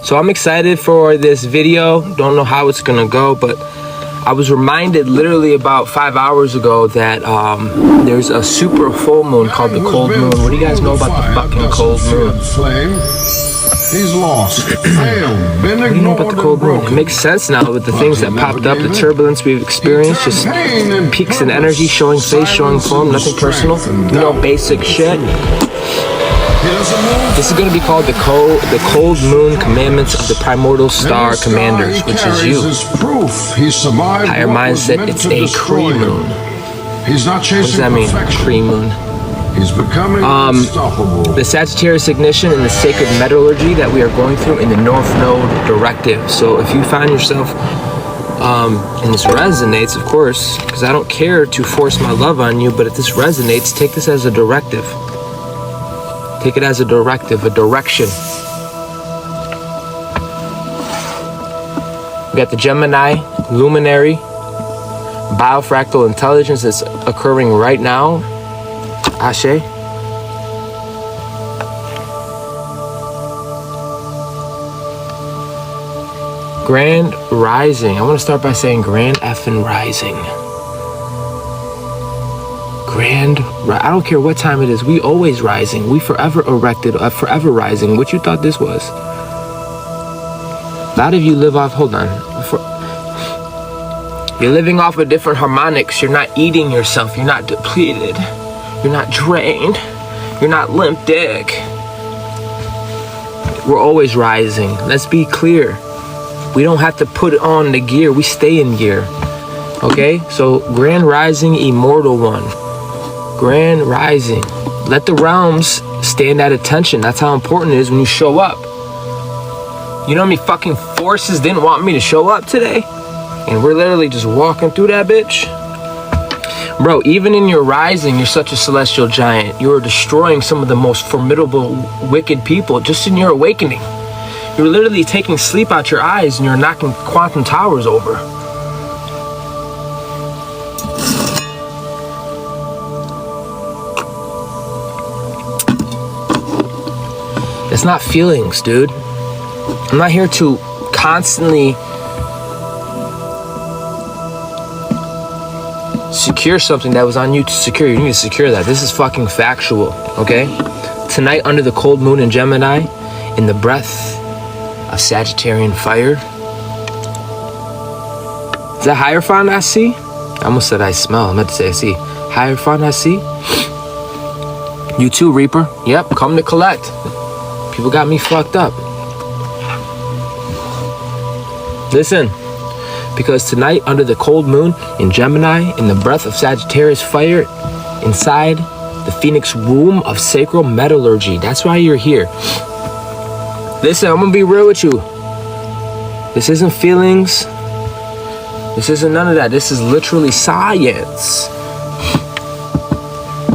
So I'm excited for this video. Don't know how it's gonna go, but I was reminded literally about 5 hours ago that there's a super full moon called the cold moon. What do you guys know about the fucking cold moon? He's lost, failed, been ignored. What do you know about the cold moon? It makes sense now with the things that popped up, the turbulence we've experienced, just peaks in energy, showing face, showing form, nothing personal, you know, basic shit. This is going to be called the cold moon commandments of the Primordial Starcommanders, which is you. Higher mindset, it's a Kree moon. What does that mean, Kree moon? He's becoming unstoppable. The Sagittarius ignition and the sacred metallurgy that we are going through in the North Node directive. So if you find yourself, and this resonates, of course, because I don't care to force my love on you, but if this resonates, take this as a directive. Take it as a directive, a direction. We got the Gemini, luminary, bifractal intelligence that's occurring right now. Ashe. Grand rising. I want to start by saying grand effing rising. I don't care what time it is. We always rising. We forever erected, forever rising. What you thought this was? A lot of you live off, hold on. You're living off of different harmonics. You're not eating yourself. You're not depleted. You're not drained. You're not limp dick. We're always rising. Let's be clear. We don't have to put on the gear. We stay in gear. Okay? So, grand rising, immortal one. Grand rising. Let the realms stand at attention. That's how important it is when you show up. You know how many fucking forces didn't want me to show up today? And we're literally just walking through that bitch. Bro, even in your rising, you're such a celestial giant. You are destroying some of the most formidable, wicked people just in your awakening. You're literally taking sleep out your eyes and you're knocking quantum towers over. It's not feelings, dude. I'm not here to constantly secure something that was on you to secure. You need to secure that. This is fucking factual, okay? Tonight, under the cold moon in Gemini, in the breath of Sagittarian fire. Is that Hierophant I see? I almost said I smell. I meant to say I see. Hierophant I see? You too, Reaper. Yep, come to collect. People got me fucked up. Listen, because tonight under the cold moon in Gemini, in the breath of Sagittarius fire, inside the phoenix womb of sacral metallurgy. That's why you're here. Listen, I'm gonna be real with you. This isn't feelings. This isn't none of that. This is literally science.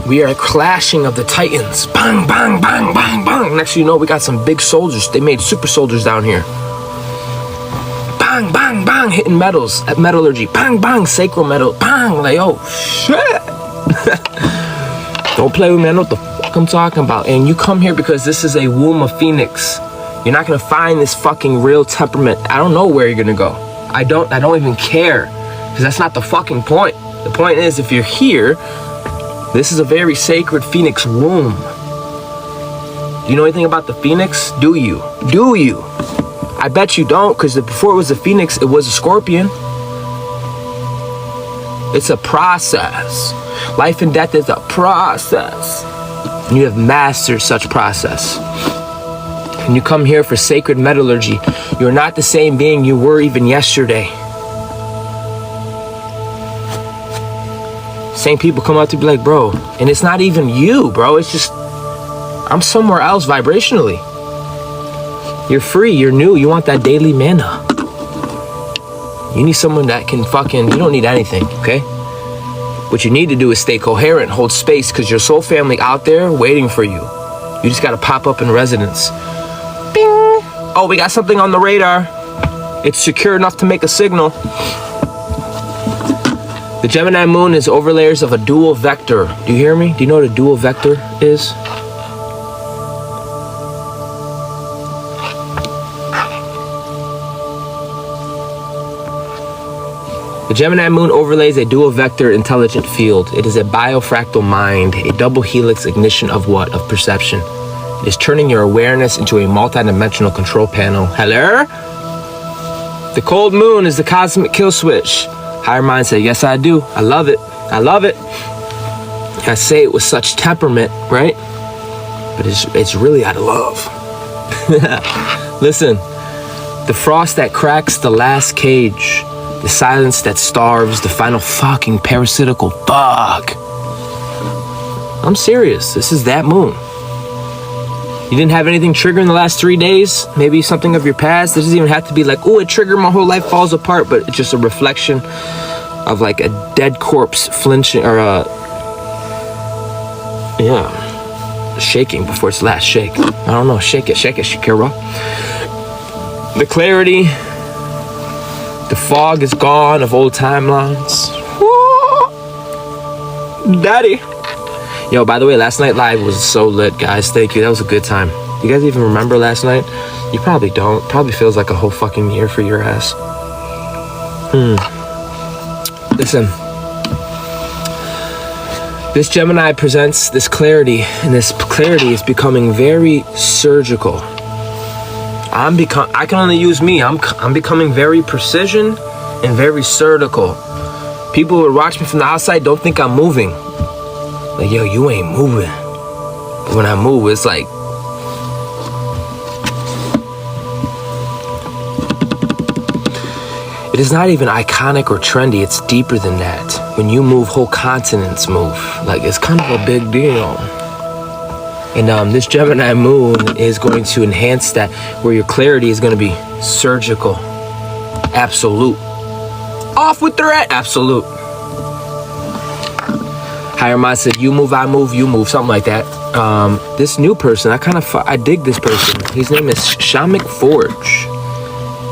We are clashing of the titans. Bang, bang, bang, bang, bang. Next thing you know, we got some big soldiers. They made super soldiers down here. Bang, bang, bang, hitting metals at metallurgy. Bang, bang, sacral metal. Bang, like, oh, shit. Don't play with me. I know what the fuck I'm talking about. And you come here because this is a womb of phoenix. You're not gonna find this fucking real temperament. I don't know where you're gonna go. I don't even care. Because that's not the fucking point. The point is, if you're here, this is a very sacred phoenix womb. Do you know anything about the phoenix? Do you? Do you? I bet you don't, because before it was a phoenix, it was a scorpion. It's a process. Life and death is a process. And you have mastered such process. And you come here for sacred metallurgy. You're not the same being you were even yesterday. Same people come up to be like, bro, and it's not even you, bro. It's just, I'm somewhere else vibrationally. You're free, you're new, you want that daily mana. You need someone that can fucking, you don't need anything, okay? What you need to do is stay coherent, hold space, because your soul family out there waiting for you. You just gotta pop up in resonance. Bing! Oh, we got something on the radar. It's secure enough to make a signal. The Gemini moon is overlayers of a dual vector. Do you hear me? Do you know what a dual vector is? The Gemini moon overlays a dual vector intelligent field. It is a bifractal mind, a double helix ignition of what? Of perception. It is turning your awareness into a multidimensional control panel. Hello? The cold moon is the cosmic kill switch. Higher mind said, yes, I do. I love it. I love it. I say it with such temperament, right? But it's really out of love. Listen, the frost that cracks the last cage, the silence that starves, the final fucking parasitical fuck. I'm serious. This is that moon. You didn't have anything trigger in the last 3 days? Maybe something of your past? It doesn't even have to be like, oh, it triggered, my whole life falls apart, but it's just a reflection of like a dead corpse flinching or shaking before its last shake. I don't know, shake it, Shakira. The clarity, the fog is gone of old timelines. Woo! Daddy. Yo, by the way, last night live was so lit, guys. Thank you. That was a good time. You guys even remember last night? You probably don't. Probably feels like a whole fucking year for your ass. Listen. This Gemini presents this clarity, and this clarity is becoming very surgical. I can only use me. I'm becoming very precision and very surgical. People who watch me from the outside don't think I'm moving. Like, yo, you ain't moving. But when I move, it's like, it is not even iconic or trendy. It's deeper than that. When you move, whole continents move. Like, it's kind of a big deal. And this Gemini moon is going to enhance that, where your clarity is going to be surgical. Absolute. Off with the rat. Absolute. Higher mind said, you move, I move, you move. Something like that. This new person, I dig this person. His name is Shamik Forge.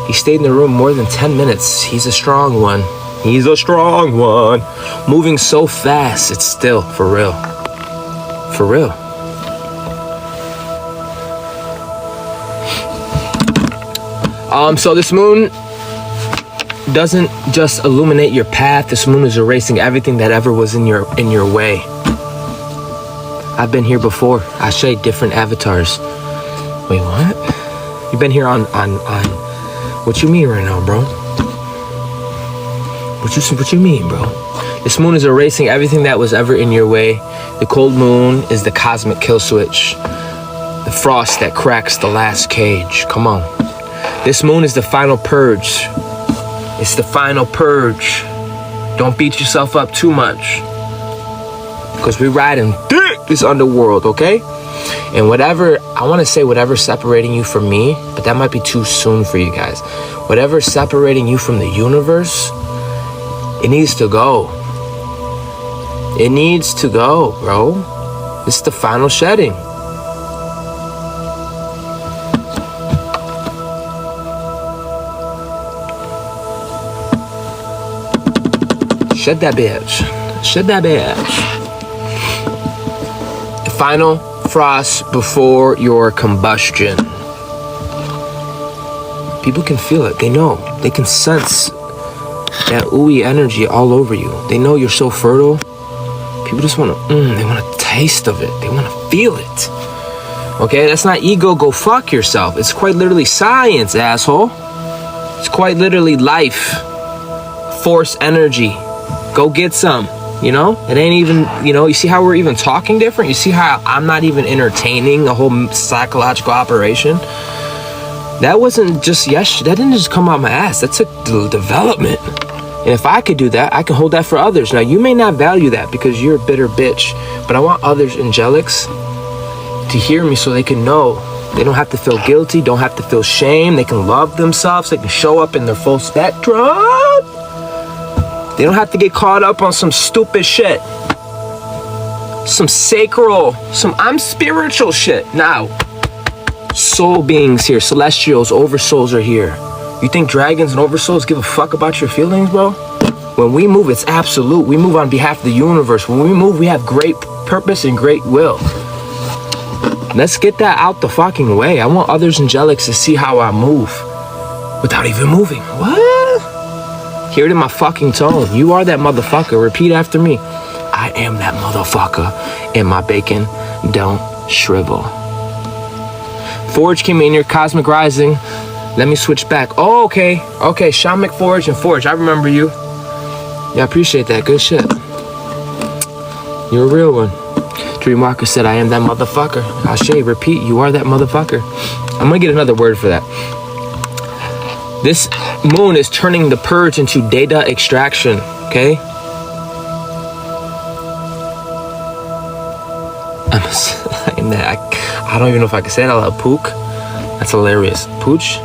He stayed in the room more than 10 minutes. He's a strong one. He's a strong one. Moving so fast, it's still for real. For real. So this moon doesn't just illuminate your path. This moon is erasing everything that ever was in your way. I've been here before. I shade different avatars. Wait, what? You've been here on what you mean right now, bro? What you mean, bro? This moon is erasing everything that was ever in your way. The cold moon is the cosmic kill switch. The frost that cracks the last cage. Come on. This moon is the final purge. It's the final purge. Don't beat yourself up too much. Because we're riding thick this underworld, okay? And whatever, I want to say whatever's separating you from me, but that might be too soon for you guys. Whatever's separating you from the universe, it needs to go. It needs to go, bro. It's the final shedding. Shed that bitch. Shed that bitch. The final frost before your combustion. People can feel it. They know. They can sense that ooey energy all over you. They know you're so fertile. People just want to, they want a taste of it. They want to feel it. Okay, that's not ego, go fuck yourself. It's quite literally science, asshole. It's quite literally life. Force energy. Go get some, you know? It ain't even, you see how we're even talking different? You see how I'm not even entertaining a whole psychological operation? That wasn't just yesterday. That didn't just come out my ass. That took development. And if I could do that, I can hold that for others. Now, you may not value that because you're a bitter bitch, but I want others, angelics, to hear me so they can know. They don't have to feel guilty, don't have to feel shame. They can love themselves. They can show up in their full spectrum. They don't have to get caught up on some stupid shit. Some sacral, I'm spiritual shit. Now, soul beings here, celestials, oversouls are here. You think dragons and oversouls give a fuck about your feelings, bro? When we move, it's absolute. We move on behalf of the universe. When we move, we have great purpose and great will. Let's get that out the fucking way. I want others angelics to see how I move without even moving. What? Hear it in my fucking tone. You are that motherfucker. Repeat after me. I am that motherfucker, and my bacon don't shrivel. Forge came in your cosmic rising. Let me switch back. Oh, okay. Okay, Sean McForge and Forge. I remember you. Yeah, I appreciate that. Good shit. You're a real one. Dreamwalker said, I am that motherfucker. Ashe, repeat, you are that motherfucker. I'm gonna get another word for that. This moon is turning the purge into data extraction, okay? I don't even know if I can say that out loud. Pook? That's hilarious. Pooch?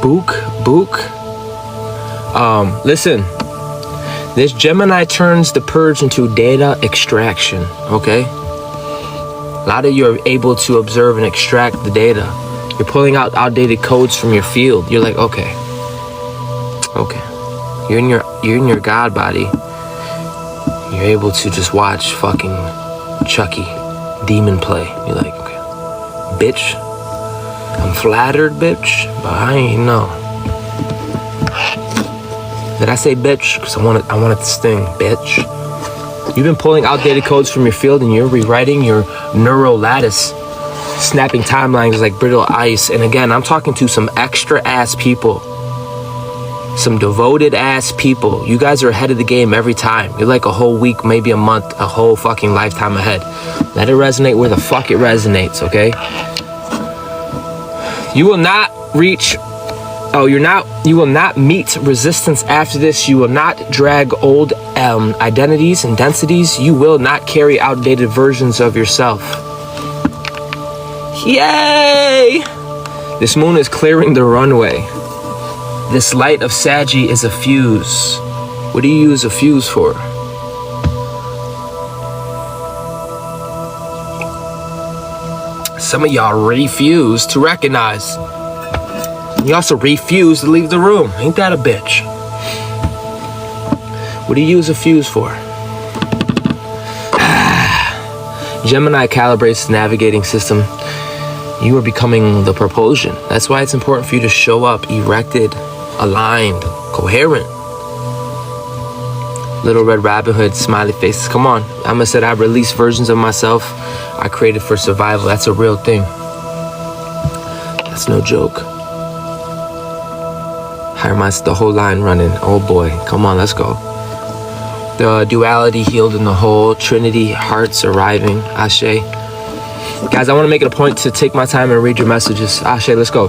Book? Listen. This Gemini turns the purge into data extraction, okay? A lot of you are able to observe and extract the data. You're pulling out outdated codes from your field. You're like, okay. You're in your God body. You're able to just watch fucking Chucky, demon play. You're like, okay, bitch. I'm flattered, bitch, but I ain't know. Did I say bitch? Because I wanted to sting, bitch. You've been pulling outdated codes from your field and you're rewriting your neural lattice, snapping timelines like brittle ice. And again, I'm talking to some extra ass people, some devoted ass people. You guys are ahead of the game every time. You're like a whole week, maybe a month, a whole fucking lifetime ahead. Let it resonate where the fuck it resonates, okay? You will not reach... you will not meet resistance after this. You will not drag old identities and densities. You will not carry outdated versions of yourself. Yay! This moon is clearing the runway. This light of Saggy is a fuse. What do you use a fuse for? Some of y'all refuse to recognize. You also refuse to leave the room. Ain't that a bitch? What do you use a fuse for? Gemini calibrates the navigating system. You are becoming the propulsion. That's why it's important for you to show up erected, aligned, coherent. Little Red Robin Hood, smiley faces. Come on. I'ma said I release versions of myself I created for survival. That's a real thing. That's no joke. The whole line running. Oh boy, come on, let's go. The duality healed in the whole. Trinity hearts arriving. Ashe. Guys, I want to make it a point to take my time and read your messages. Ashe, let's go.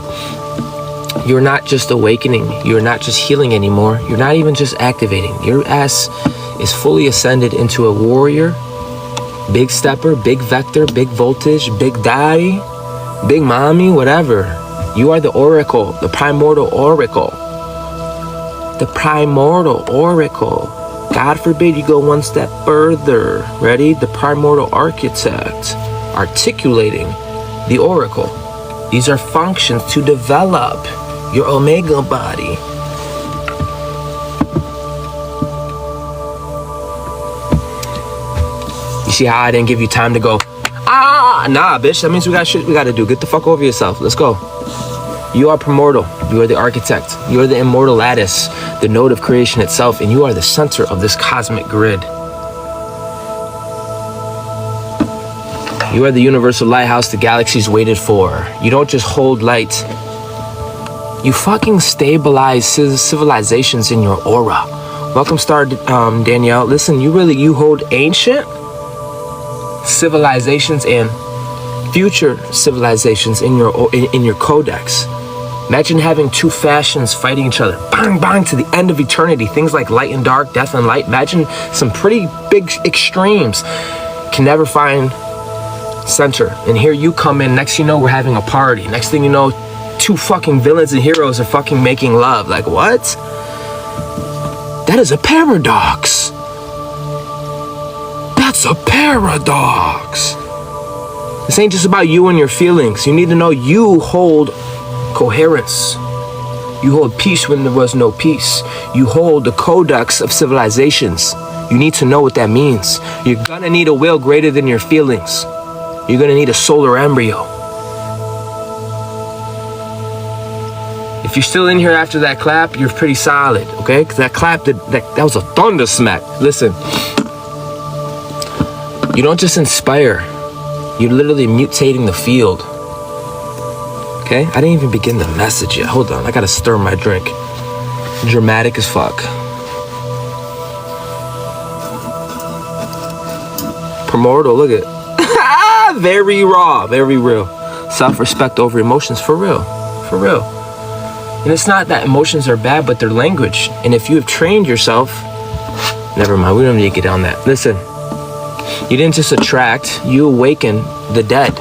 You're not just awakening. You're not just healing anymore. You're not even just activating. Your ass is fully ascended into a warrior, big stepper, big vector, big voltage, big daddy, big mommy, whatever. You are the oracle, the primordial oracle. The primordial oracle. God forbid you go one step further. Ready? The primordial architect. Articulating the oracle. These are functions to develop your omega body. You see how I didn't give you time to go, nah, bitch. That means we got shit we gotta do. Get the fuck over yourself. Let's go. You are primordial. You are the architect. You are the immortal lattice, the node of creation itself, and you are the center of this cosmic grid. You are the universal lighthouse the galaxies waited for. You don't just hold light. You fucking stabilize civilizations in your aura. Welcome, Star Danielle. Listen, you hold ancient civilizations and future civilizations in your codex. Imagine having two fashions fighting each other, bang, bang, to the end of eternity. Things like light and dark, death and light. Imagine some pretty big extremes. Can never find center. And here you come in. Next thing you know, we're having a party. Next thing you know, two fucking villains and heroes are fucking making love. Like, what? That is a paradox. That's a paradox. This ain't just about you and your feelings. You need to know you hold coherence. You hold peace when there was no peace. You hold the codex of civilizations. You need to know what that means. You're gonna need a will greater than your feelings. You're gonna need a solar embryo. If you're still in here after that clap, you're pretty solid, okay? Because that clap, that was a thunder smack. Listen, you don't just inspire. You're literally mutating the field. Okay? I didn't even begin the message yet. Hold on, I gotta stir my drink. Dramatic as fuck. Primordial, look at it. Very raw, very real. Self-respect over emotions, for real. For real. And it's not that emotions are bad, but they're language. And if you have trained yourself, never mind, we don't need to get on that. Listen, you didn't just attract, you awaken the dead.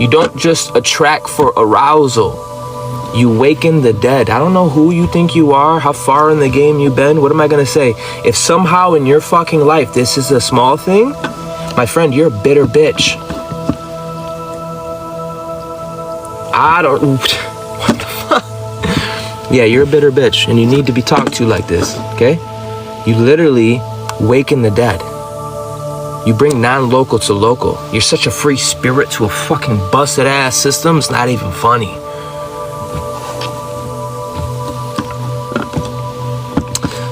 You don't just attract for arousal. You awaken the dead. I don't know who you think you are, how far in the game you've been. What am I gonna say? If somehow in your fucking life this is a small thing, my friend, you're a bitter bitch. I don't... What the fuck? Yeah, you're a bitter bitch, and you need to be talked to like this, okay? You literally waken the dead. You bring non-local to local. You're such a free spirit to a fucking busted-ass system, it's not even funny.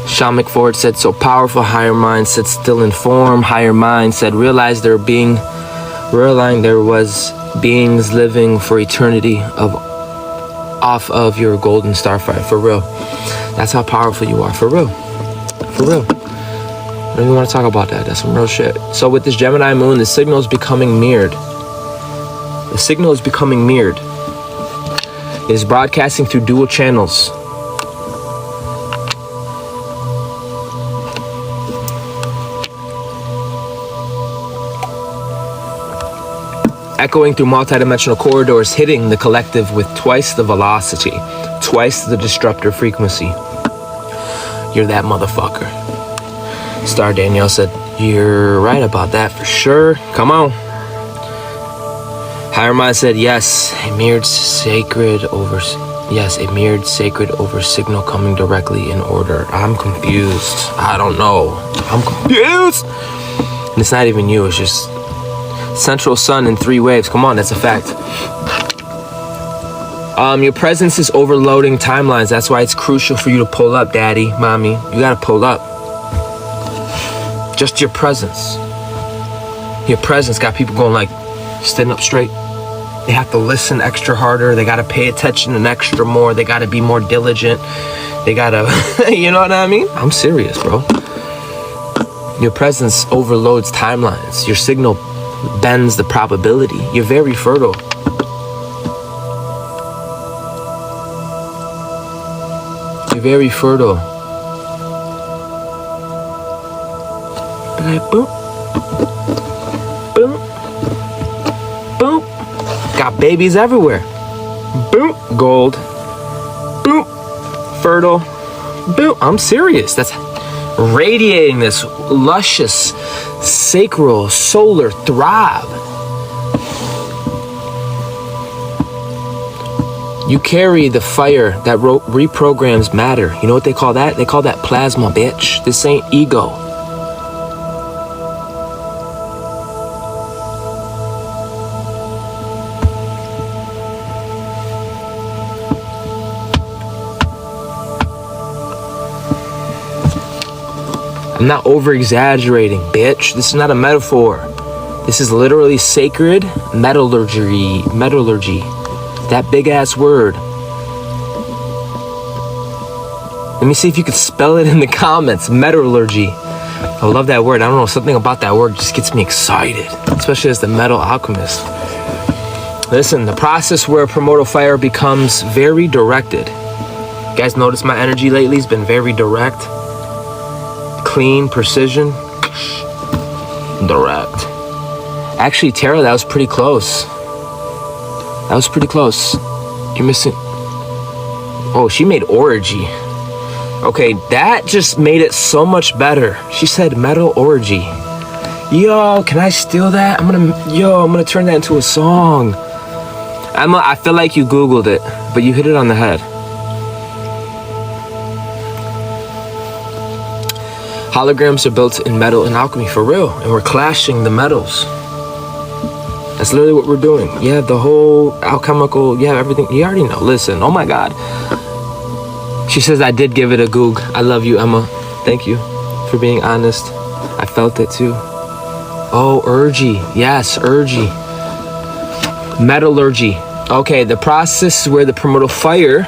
Sean McFord said, so powerful, higher mind said, still in form. Higher mind said, realize there was beings living for eternity off of your golden starfire. For real. That's how powerful you are. For real. For real. I don't even want to talk about that. That's some real shit. So with this Gemini moon, the signal is becoming mirrored. The signal is becoming mirrored. It is broadcasting through dual channels. Echoing through multidimensional corridors, hitting the collective with twice the velocity, twice the disruptor frequency. You're that motherfucker. Star Danielle said, you're right about that for sure. Come on. Higher Mind said, yes, a mirrored sacred over signal coming directly in order. I'm confused. I don't know. I'm confused. And it's not even you, it's just central sun in 3 waves. Come on, that's a fact. Your presence is overloading timelines. That's why it's crucial for you to pull up, daddy, mommy. You gotta pull up. Just your presence. Your presence got people going like, standing up straight. They have to listen extra harder. They gotta pay attention and extra more. They gotta be more diligent. They gotta, you know what I mean? I'm serious, bro. Your presence overloads timelines. Your signal bends the probability. You're very fertile. You're very fertile. But like boop, boop, boop. Got babies everywhere. Boop, gold. Boop, fertile. Boop. I'm serious. That's radiating this luscious, sacral, solar throb. You carry the fire that reprograms matter. You know what they call that? They call that plasma, bitch. This ain't ego. I'm not over-exaggerating, bitch. This is not a metaphor. This is literally sacred metallurgy. Metallurgy. That big-ass word. Let me see if you could spell it in the comments. Metallurgy. I love that word. I don't know, something about that word just gets me excited. Especially as the metal alchemist. Listen, the process where primordial fire becomes very directed. You guys notice my energy lately has been very direct. Clean, precision. Direct. Actually, Tara, that was pretty close. That was pretty close. You're missing... Oh, she made orgy. Okay, that just made it so much better. She said metal orgy. Yo, can I steal that? I'm gonna turn that into a song. I feel like you Googled it, but you hit it on the head. Holograms are built in metal and alchemy for real, and we're clashing the metals. That's literally what we're doing. You have the whole alchemical, you have everything. You already know. Listen, oh my God. She says I did give it a goog. I love you, Emma. Thank you for being honest. I felt it too. Oh, Urgy. Yes, Urgy. Metallurgy. Okay, the process where the primordial fire,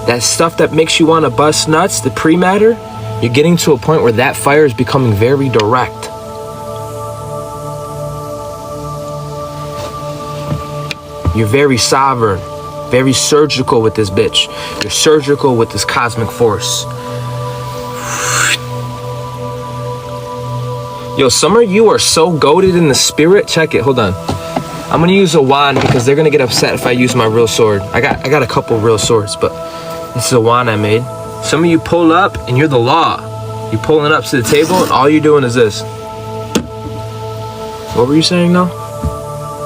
that stuff that makes you want to bust nuts, the pre-matter, you're getting to a point where that fire is becoming very direct. You're very sovereign, very surgical with this bitch. You're surgical with this cosmic force. Yo, some of you are so goated in the spirit. Check it, hold on. I'm gonna use a wand because they're gonna get upset if I use my real sword. I got a couple real swords, but this is a wand I made. Some of you pull up and you're the law. You're pulling up to the table and all you're doing is this. What were you saying now?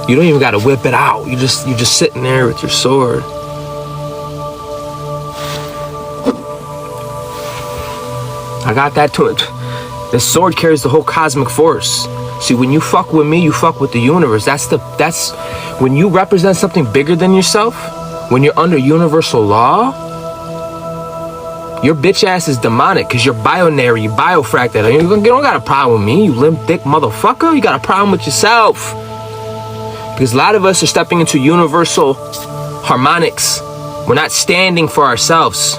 You don't even gotta whip it out. You're just sitting there with your sword. I got that to it. This sword carries the whole cosmic force. See, when you fuck with me, you fuck with the universe. That's when you represent something bigger than yourself, when you're under universal law, your bitch ass is demonic because you're binary, you bifractal. You don't got a problem with me, you limp dick motherfucker. You got a problem with yourself. Because a lot of us are stepping into universal harmonics. We're not standing for ourselves.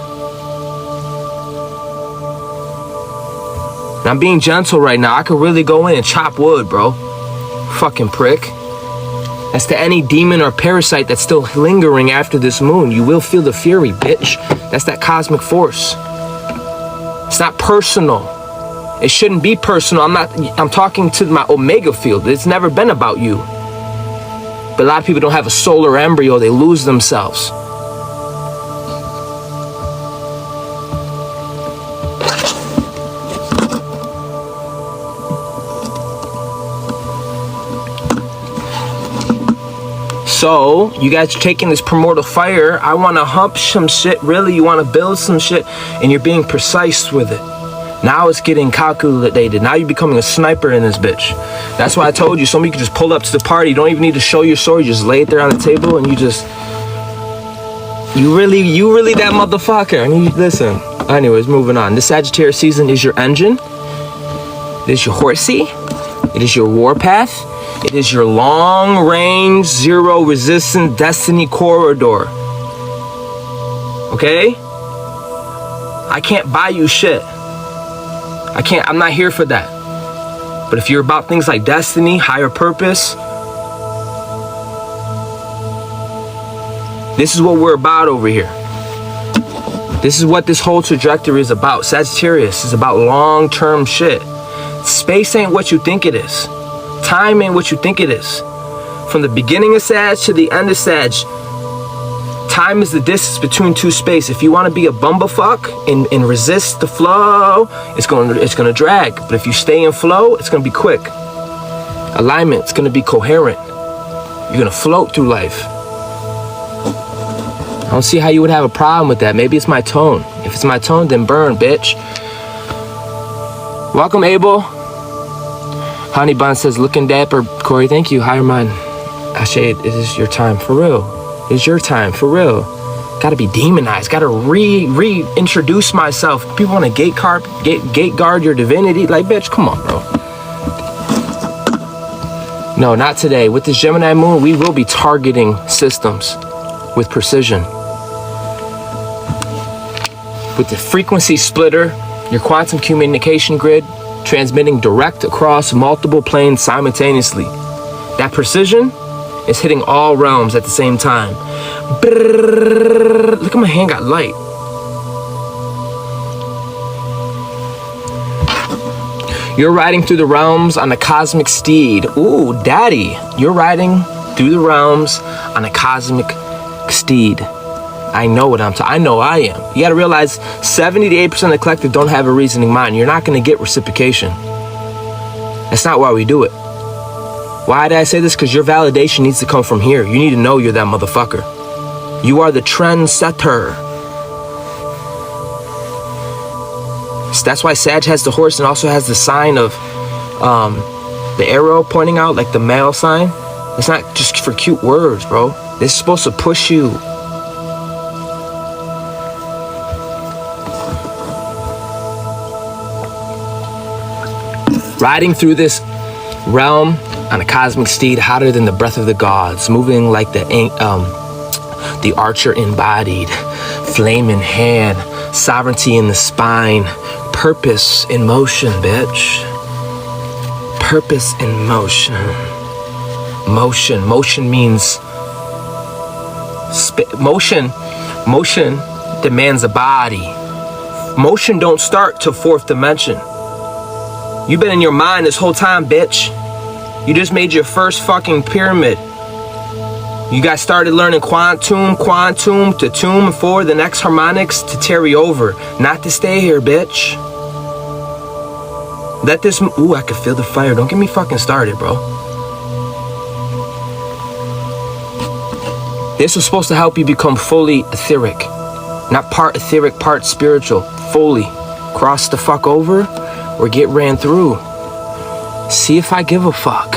And I'm being gentle right now. I could really go in and chop wood, bro. Fucking prick. As to any demon or parasite that's still lingering after this moon, you will feel the fury, bitch. That's that cosmic force. It's not personal. It shouldn't be personal. I'm talking to my omega field. It's never been about you. But a lot of people don't have a solar embryo. They lose themselves. So, you guys are taking this primordial fire. I want to hump some shit. Really, you want to build some shit. And you're being precise with it. Now it's getting calculated. Now you're becoming a sniper in this bitch. That's why I told you, some of you can just pull up to the party. You don't even need to show your sword. You just lay it there on the table and you really that motherfucker. And you listen. Anyways, moving on. This Sagittarius season is your engine. It is your horsey. It is your warpath. It is your long-range, zero-resistant destiny corridor. Okay? I can't buy you shit. I'm not here for that. But if you're about things like destiny, higher purpose, this is what we're about over here. This is what this whole trajectory is about. Sagittarius is about long-term shit. Space ain't what you think it is. Time ain't what you think it is. From the beginning of Sag to the end of Sag, time is the distance between two space. If you want to be a bumblefuck and resist the flow, it's gonna drag. But if you stay in flow, it's gonna be quick. Alignment, it's gonna be coherent. You're gonna float through life. I don't see how you would have a problem with that. Maybe it's my tone. If it's my tone, then burn, bitch. Welcome, Abel. Honey Bun says, looking dapper. Corey, thank you. Higher mind. Ashe, it is your time. For real. It's your time. For real. Gotta be demonized. Gotta reintroduce myself. People want to gate guard your divinity. Like, bitch, come on, bro. No, not today. With this Gemini moon, we will be targeting systems with precision. With the frequency splitter, your quantum communication grid, transmitting direct across multiple planes simultaneously. That precision is hitting all realms at the same time. Brrr, look at my hand got light. You're riding through the realms on a cosmic steed. Ooh, daddy. You're riding through the realms on a cosmic steed. I know what I know I am. You gotta realize 70 to 80% of the collective don't have a reasoning mind. You're not gonna get reciprocation. That's not why we do it. Why did I say this? Because your validation needs to come from here. You need to know you're that motherfucker. You are the trendsetter. So that's why Sag has the horse and also has the sign of the arrow pointing out, like the male sign. It's not just for cute words, bro. This is supposed to push you. Riding through this realm on a cosmic steed, hotter than the breath of the gods, moving like the archer embodied, flame in hand, sovereignty in the spine, purpose in motion, bitch. Purpose in motion. Motion means motion demands a body. Motion don't start till 4th dimension. You've been in your mind this whole time, bitch. You just made your first fucking pyramid. You guys started learning quantum to tune for the next harmonics to carry over, not to stay here, bitch. Let this, ooh, I can feel the fire. Don't get me fucking started, bro. This was supposed to help you become fully etheric. Not part etheric, part spiritual. Fully. Cross the fuck over or get ran through. See if I give a fuck.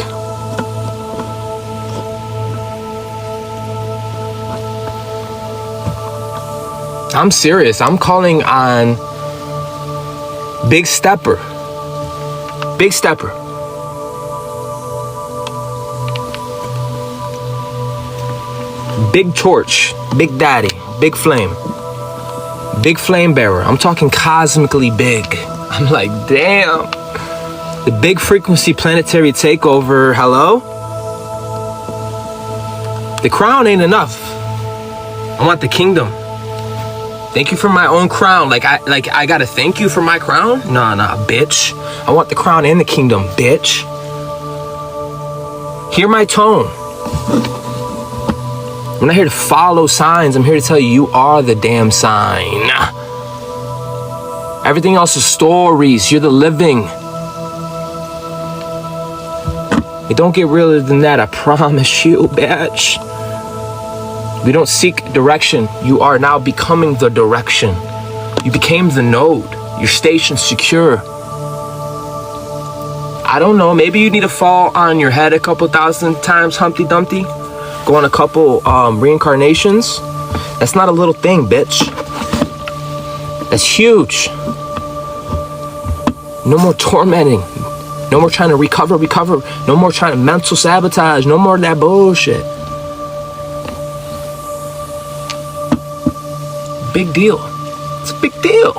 I'm serious. I'm calling on Big Stepper. Big Stepper. Big Torch. Big Daddy. Big Flame. Big Flame Bearer. I'm talking cosmically big. I'm like, damn. The big frequency planetary takeover. Hello? The crown ain't enough. I want the kingdom. Thank you for my own crown. Like I gotta thank you for my crown? Nah, bitch. I want the crown and the kingdom, bitch. Hear my tone. I'm not here to follow signs. I'm here to tell you, you are the damn sign. Everything else is stories. You're the living. It don't get realer than that, I promise you, bitch. We don't seek direction. You are now becoming the direction. You became the node. Your station's secure. I don't know. Maybe you need to fall on your head a couple thousand times, Humpty Dumpty. Go on a couple reincarnations. That's not a little thing, bitch. That's huge. No more tormenting. No more trying to recover. No more trying to mental sabotage. No more of that bullshit. Big deal. It's a big deal.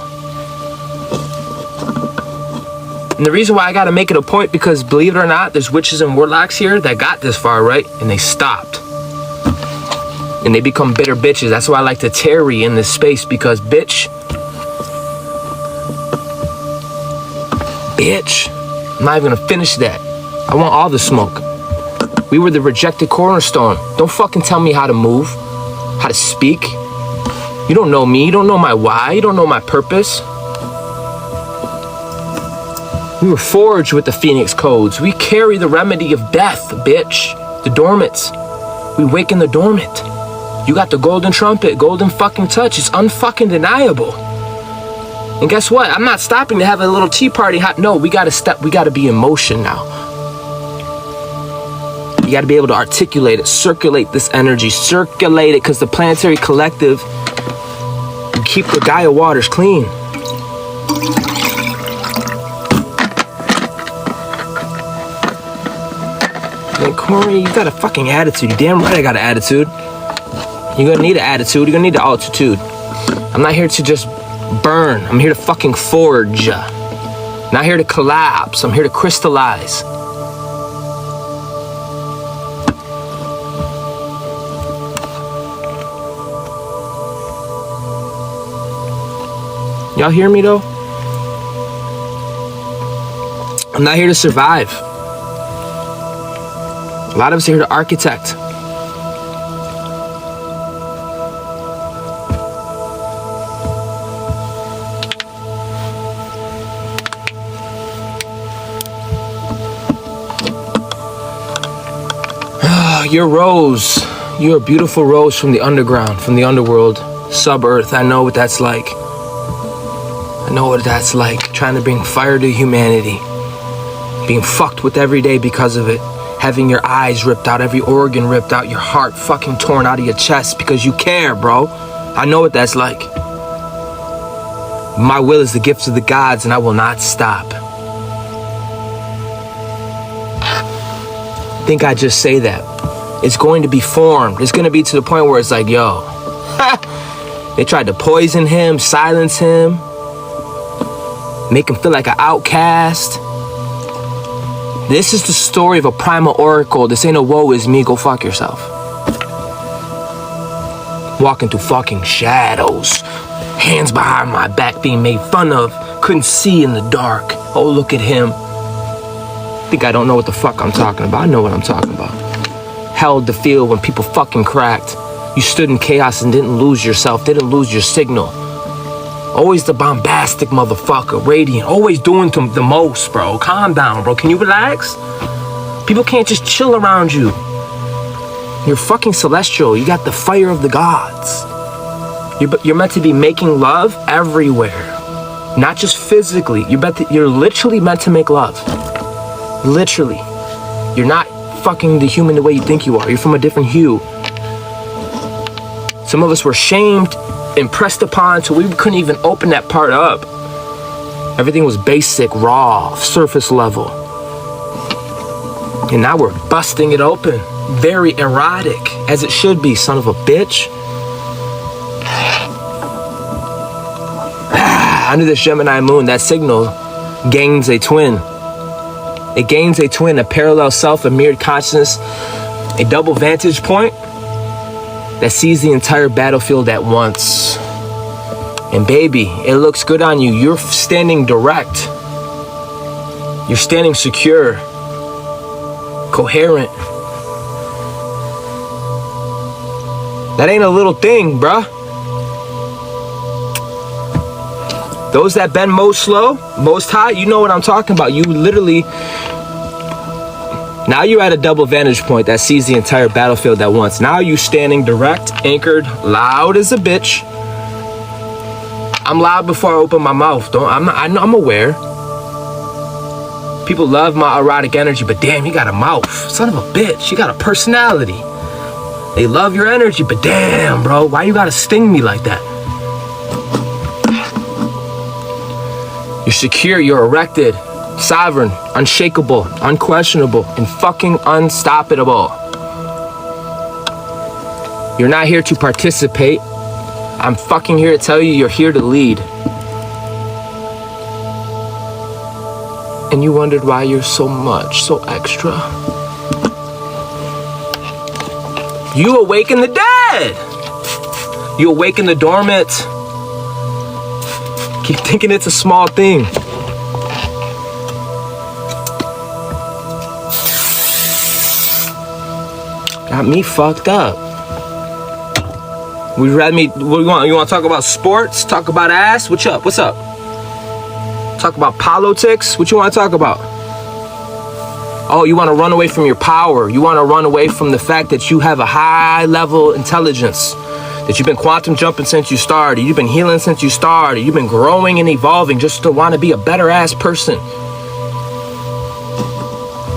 And the reason why I gotta make it a point, because believe it or not, there's witches and warlocks here that got this far, right? And they stopped. And they become bitter bitches. That's why I like to tarry in this space, because bitch. I'm not even gonna finish that. I want all the smoke. We were the rejected cornerstone. Don't fucking tell me how to move, how to speak. You don't know me. You don't know my why. You don't know my purpose. We were forged with the Phoenix codes. We carry the remedy of death, bitch. The dormants. We waken the dormant. You got the golden trumpet, golden fucking touch. It's unfucking deniable. And guess what? I'm not stopping to have a little tea party. No, we gotta be in motion now. You gotta be able to articulate it, circulate this energy, circulate it, because the planetary collective, you keep the Gaia waters clean. Man, Corey, you got a fucking attitude. You damn right I got an attitude. You're gonna need an attitude. You're gonna need the altitude. I'm not here to just burn. I'm here to fucking forge. Not here to collapse. I'm here to crystallize. Y'all hear me though? I'm not here to survive. A lot of us are here to architect. You're Rose. You're a beautiful rose from the underground, from the underworld, sub-earth. I know what that's like. I know what that's like. Trying to bring fire to humanity. Being fucked with every day because of it. Having your eyes ripped out, every organ ripped out, your heart fucking torn out of your chest because you care, bro. I know what that's like. My will is the gift of the gods, and I will not stop. I think I just say that. It's going to be formed. It's going to be to the point where it's like, yo, they tried to poison him, silence him, make him feel like an outcast. This is the story of a primal oracle. This ain't a woe is me, go fuck yourself. Walking through fucking shadows. Hands behind my back being made fun of. Couldn't see in the dark. Oh, look at him. Think I don't know what the fuck I'm talking about. I know what I'm talking about. Held the field when people fucking cracked. You stood in chaos and didn't lose yourself. Didn't lose your signal. Always the bombastic motherfucker. Radiant. Always doing the most, bro. Calm down, bro. Can you relax? People can't just chill around you. You're fucking celestial. You got the fire of the gods. You're meant to be making love everywhere. Not just physically. You're literally meant to make love. Literally. You're not fucking the human the way you think you are. You're from a different hue. Some of us were shamed, impressed upon, so we couldn't even open that part up. Everything was basic, raw, surface level. And now we're busting it open. Very erotic, as it should be, son of a bitch. Under this Gemini moon, that signal gains a twin. It gains a twin, a parallel self, a mirrored consciousness, a double vantage point that sees the entire battlefield at once. And baby, it looks good on you. You're standing direct. You're standing secure, coherent. That ain't a little thing, bruh. Those that bend most slow, most high, you know what I'm talking about. You literally, now you're at a double vantage point that sees the entire battlefield at once. Now you standing direct, anchored, loud as a bitch. I'm loud before I open my mouth. I'm aware. People love my erotic energy, but damn, you got a mouth. Son of a bitch, you got a personality. They love your energy, but damn, bro, why you gotta sting me like that? You're secure, you're erected, sovereign, unshakable, unquestionable, and fucking unstoppable. You're not here to participate. I'm fucking here to tell you you're here to lead. And you wondered why you're so extra. You awaken the dead. You awaken the dormant. Keep thinking it's a small thing. Got me fucked up. What do you want? You want to talk about sports? Talk about ass? What's up? What's up? Talk about politics? What you want to talk about? Oh, you want to run away from your power. You want to run away from the fact that you have a high level intelligence. That you've been quantum jumping since you started. You've been healing since you started. You've been growing and evolving just to want to be a better ass person.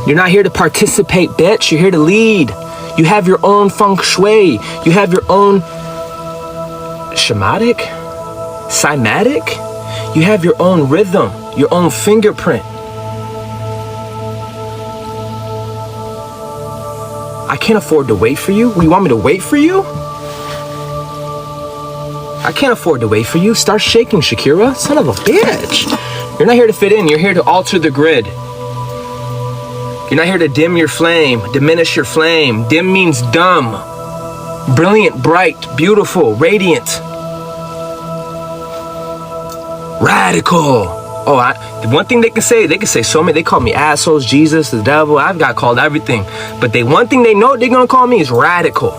You're not here to participate, bitch. You're here to lead. You have your own feng shui. You have your own shamatic, cymatic. You have your own rhythm, your own fingerprint. I can't afford to wait for you. You want me to wait for you? I can't afford to wait for you. Start shaking, Shakira. Son of a bitch. You're not here to fit in. You're here to alter the grid. You're not here to dim your flame, diminish your flame. Dim means dumb. Brilliant, bright, beautiful, radiant. Radical. Oh, the one thing they can say so many. They call me assholes, Jesus, the devil. I've got called everything. But one thing they know they're going to call me is radical.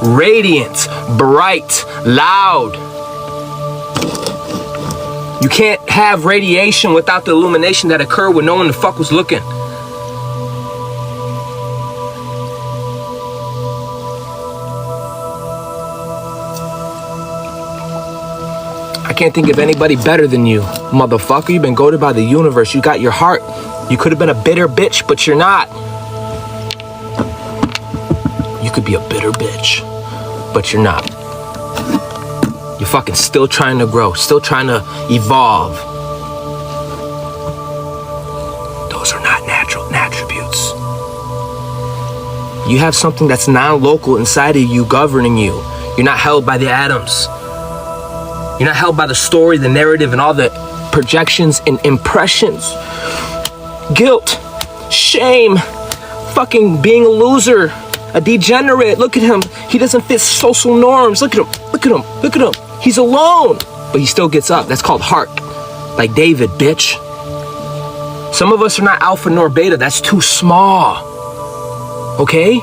Radiant, bright, loud. You can't have radiation without the illumination that occurred when no one the fuck was looking. I can't think of anybody better than you, motherfucker. You've been goaded by the universe. You got your heart. You could have been a bitter bitch, but you're not. you could be a bitter bitch, but you're not. You're fucking still trying to grow, still trying to evolve. Those are not natural attributes. You have something that's non-local inside of you governing you. You're not held by the atoms. You're not held by the story, the narrative, and all the projections and impressions. Guilt, shame, fucking being a loser, a degenerate. Look at him. He doesn't fit social norms. Look at him. Look at him. Look at him. He's alone, but he still gets up. That's called heart. Like David, bitch. Some of us are not alpha nor beta. That's too small. Okay?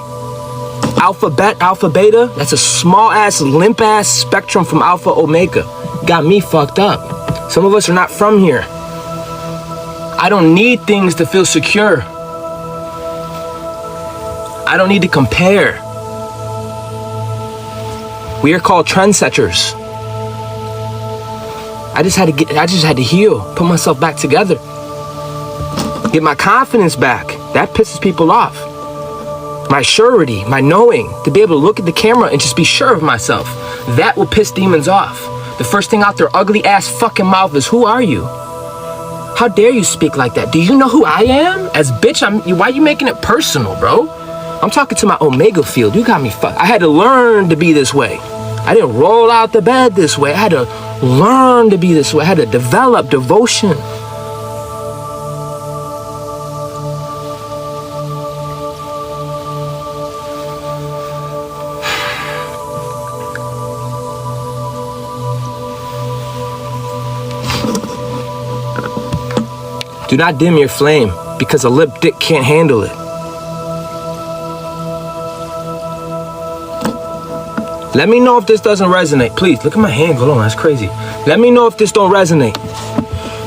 Alpha, beta, that's a small ass, limp ass spectrum from alpha, omega. Got me fucked up. Some of us are not from here. I don't need things to feel secure. I don't need to compare. We are called trendsetters. I just had to heal, put myself back together. Get my confidence back. That pisses people off. My surety, my knowing, to be able to look at the camera and just be sure of myself. That will piss demons off. The first thing out their ugly ass fucking mouth is, who are you? How dare you speak like that? Do you know who I am? As bitch, why are you making it personal, bro? I'm talking to my omega field. You got me fucked. I had to learn to be this way. I didn't roll out the bed this way. I had to learn to be this way. I had to develop devotion. Do not dim your flame, because a lip dick can't handle it. Let me know if this doesn't resonate. Please, look at my hand. Hold on, that's crazy. Let me know if this don't resonate.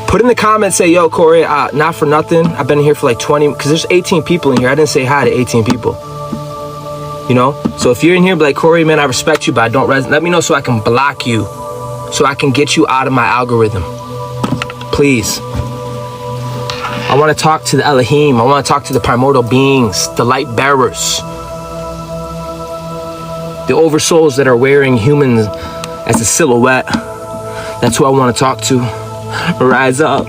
Put in the comments, say, yo, Corey, not for nothing. I've been here for like 20, because there's 18 people in here. I didn't say hi to 18 people. You know? So if you're in here, be like, Corey, man, I respect you, but I don't resonate. Let me know so I can block you, so I can get you out of my algorithm. Please. I want to talk to the Elohim. I want to talk to the primordial beings, the light bearers, the oversouls that are wearing humans as a silhouette. That's who I want to talk to. Rise up.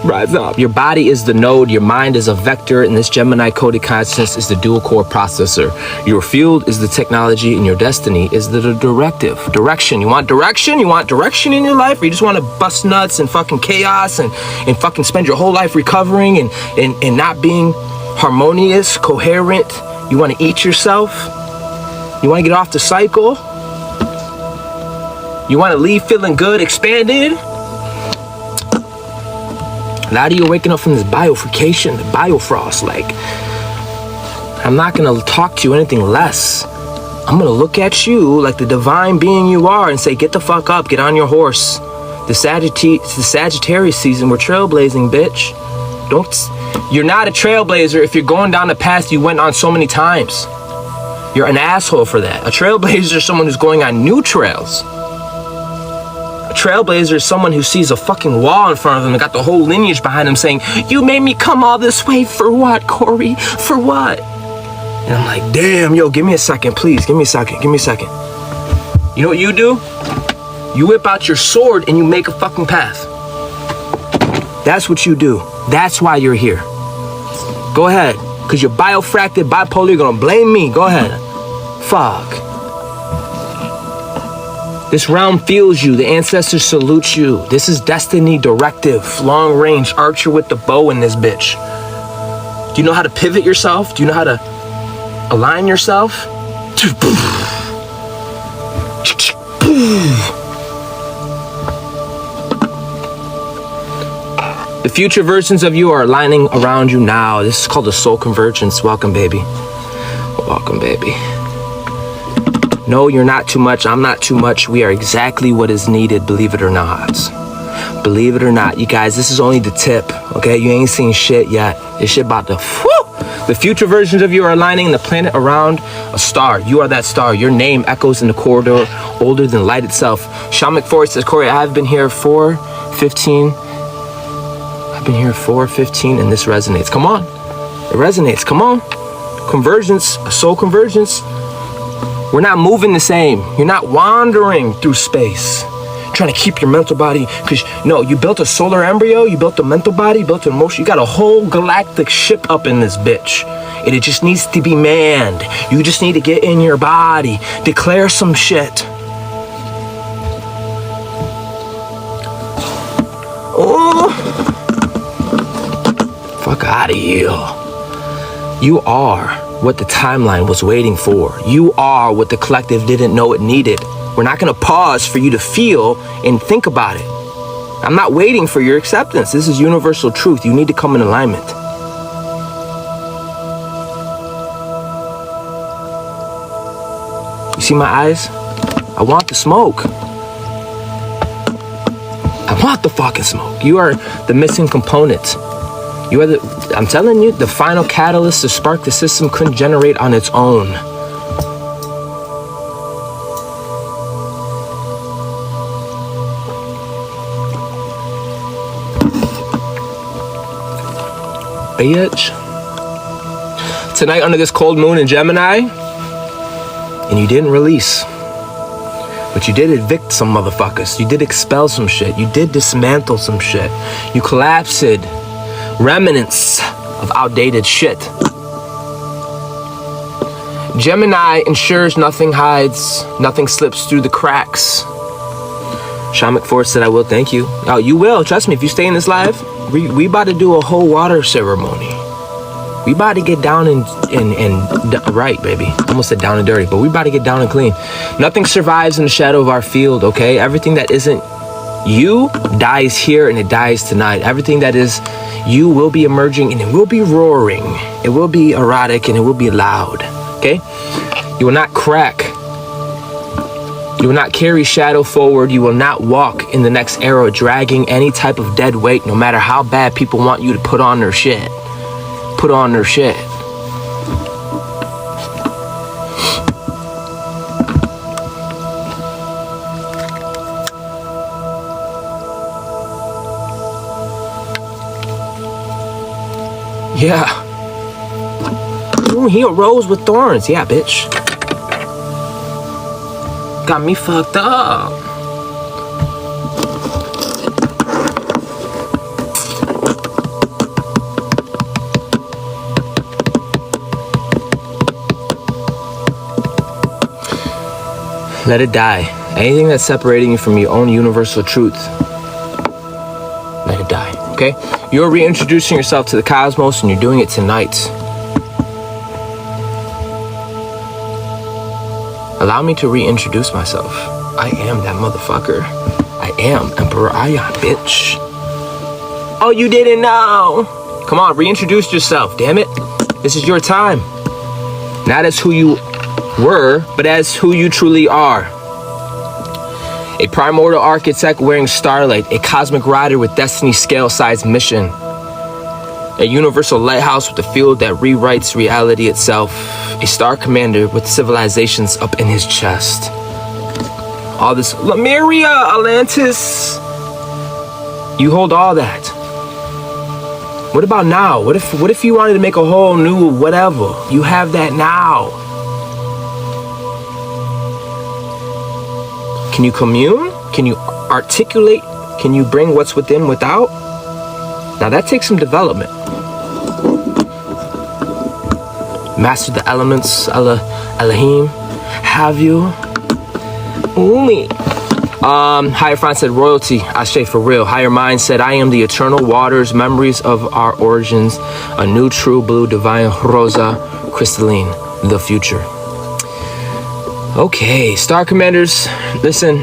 Rise up. Your body is the node. Your mind is a vector. And this Gemini coded consciousness is the dual core processor. Your field is the technology, and your destiny is the directive. Direction. You want direction? You want direction in your life? Or you just want to bust nuts and fucking chaos and fucking spend your whole life recovering and not being harmonious, coherent? You want to eat yourself? You want to get off the cycle? You want to leave feeling good, expanded? A lot of you are waking up from this bifurcation, the biofrost. Like, I'm not going to talk to you anything less. I'm going to look at you like the divine being you are and say, get the fuck up, get on your horse. The Sagittarius season, we're trailblazing, bitch. You're not a trailblazer if you're going down the path you went on so many times. You're an asshole for that. A trailblazer is someone who's going on new trails. Trailblazer is someone who sees a fucking wall in front of them and got the whole lineage behind them saying, you made me come all this way for what, Corey? For what? And I'm like, damn, yo, give me a second, please. Give me a second. Give me a second. You know what you do? You whip out your sword and you make a fucking path. That's what you do. That's why you're here. Go ahead. Because you're bifractal, bipolar, you're going to blame me. Go ahead. Fuck. This realm feels you. The ancestors salute you. This is destiny directive. Long range archer with the bow in this bitch. Do you know how to pivot yourself? Do you know how to align yourself? The future versions of you are aligning around you now. This is called the soul convergence. Welcome, baby. Welcome, baby. No, you're not too much. I'm not too much. We are exactly what is needed, believe it or not. Believe it or not. You guys, this is only the tip, okay? You ain't seen shit yet. This shit about to, whoo! The future versions of you are aligning the planet around a star. You are that star. Your name echoes in the corridor older than light itself. Sean McForest says, Corey, I've been here 4:15. I've been here 4:15 and this resonates. Come on. It resonates. Come on. convergence, soul convergence, we're not moving the same. You're not wandering through space, trying to keep your mental body, because no, you built a solar embryo, you built a mental body, you built an emotion, you got a whole galactic ship up in this bitch, and it just needs to be manned. You just need to get in your body, declare some shit. Oh, fuck out of here. You are what the timeline was waiting for. You are what the collective didn't know it needed. We're not gonna pause for you to feel and think about it. I'm not waiting for your acceptance. This is universal truth. You need to come in alignment. You see my eyes? I want the smoke. I want the fucking smoke. You are the missing component. You are I'm telling you, the final catalyst to spark the system couldn't generate on its own. Bitch. Tonight under this cold moon in Gemini, and you didn't release. But you did evict some motherfuckers. You did expel some shit. You did dismantle some shit. You collapsed remnants of outdated shit. Gemini ensures nothing hides, nothing slips through the cracks. Shamanic Force said, I will thank you. Oh, you will. Trust me, if you stay in this live, we about to do a whole water ceremony. We about to get down and right, baby. Almost said down and dirty, but we about to get down and clean. Nothing survives in the shadow of our field, okay? Everything that isn't you dies here and it dies tonight. Everything that is you will be emerging and it will be roaring. It will be erotic and it will be loud, okay? You will not crack. You will not carry shadow forward. You will not walk in the next era dragging any type of dead weight, no matter how bad people want you to put on their shit. Put on their shit. Yeah. Ooh, he a rose with thorns. Yeah, bitch. Got me fucked up. Let it die. Anything that's separating you from your own universal truth, let it die, okay? You're reintroducing yourself to the cosmos and you're doing it tonight. Allow me to reintroduce myself. I am that motherfucker. I am Emperor Ion, bitch. Oh, you didn't know? Come on, reintroduce yourself, damn it. This is your time. Not as who you were, but as who you truly are. A primordial architect wearing starlight, a cosmic rider with destiny scale-sized mission, a universal lighthouse with a field that rewrites reality itself, a star commander with civilizations up in his chest. All this Lemuria, Atlantis, you hold all that. What about now? What if you wanted to make a whole new whatever? You have that now. Can you commune? Can you articulate? Can you bring what's within without? Now that takes some development. Master the elements, Elohim. Have you? Umi. Higher Front said royalty. Ashe for real. Higher Mind said I am the eternal waters, memories of our origins, a new true blue divine rosa crystalline, the future. Okay, Star Commanders, listen.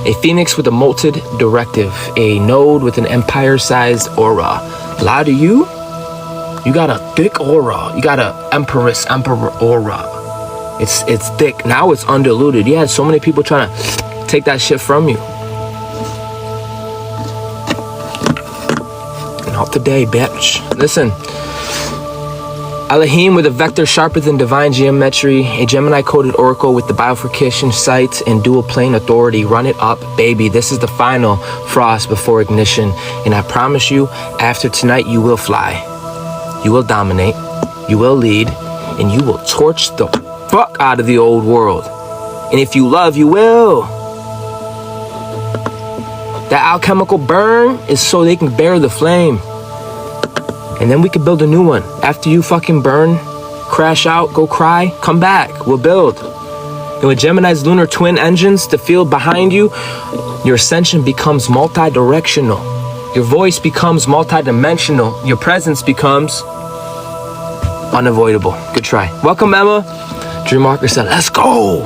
A phoenix with a molted directive, a node with an empire-sized aura. Lie to you? You got a thick aura. You got a emperor aura. It's thick. Now it's undiluted. You had so many people trying to take that shit from you. Not today, bitch. Listen. Elohim with a vector sharper than divine geometry, a Gemini-coded oracle with the bifurcation sight and dual plane authority. Run it up, baby. This is the final frost before ignition. And I promise you, after tonight, you will fly. You will dominate. You will lead. and you will torch the fuck out of the old world. And if you love, you will. That alchemical burn is so they can bear the flame. And then we can build a new one. After you fucking burn, crash out, go cry, come back, we'll build. And with Gemini's lunar twin engines, the field behind you, your ascension becomes multi-directional. Your voice becomes multi-dimensional. Your presence becomes unavoidable. Good try. Welcome, Emma. Dreamwalker said, let's go.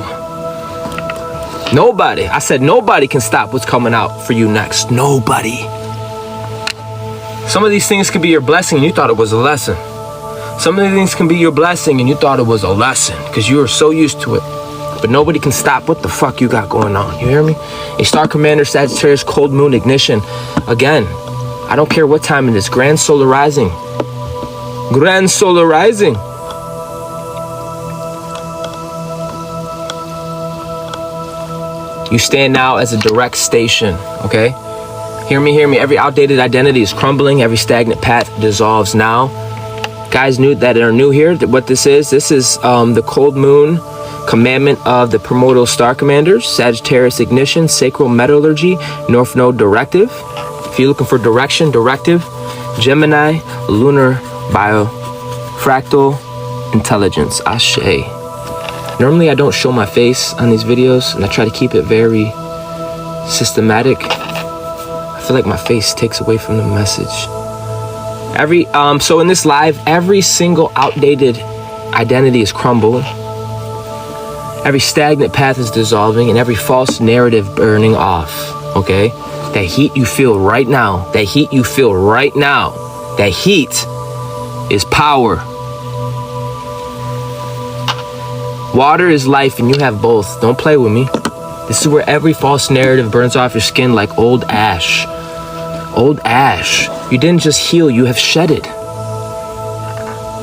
Nobody, I said nobody can stop what's coming out for you next. Nobody. Some of these things could be your blessing and you thought it was a lesson. Some of these things can be your blessing and you thought it was a lesson because you were so used to it. But nobody can stop what the fuck you got going on. You hear me? A Starcommander, Sagittarius, cold moon ignition. Again, I don't care what time it is. Grand solar rising. Grand solar rising. You stand now as a direct station, okay? Hear me, hear me. Every outdated identity is crumbling. Every stagnant path dissolves now. Guys that are new here, what this is the cold moon commandment of the Primordial Starcommanders, Sagittarius ignition, sacral metallurgy, North Node directive. If you're looking for directive, Gemini, lunar bifractal intelligence, Ashe. Normally I don't show my face on these videos and I try to keep it very systematic. I feel like my face takes away from the message. So in this live, every single outdated identity is crumbling. Every stagnant path is dissolving and every false narrative burning off, okay? That heat you feel right now, that heat is power. Water is life and you have both. Don't play with me. This is where every false narrative burns off your skin like old ash. Old ash. You didn't just heal, you have shedded.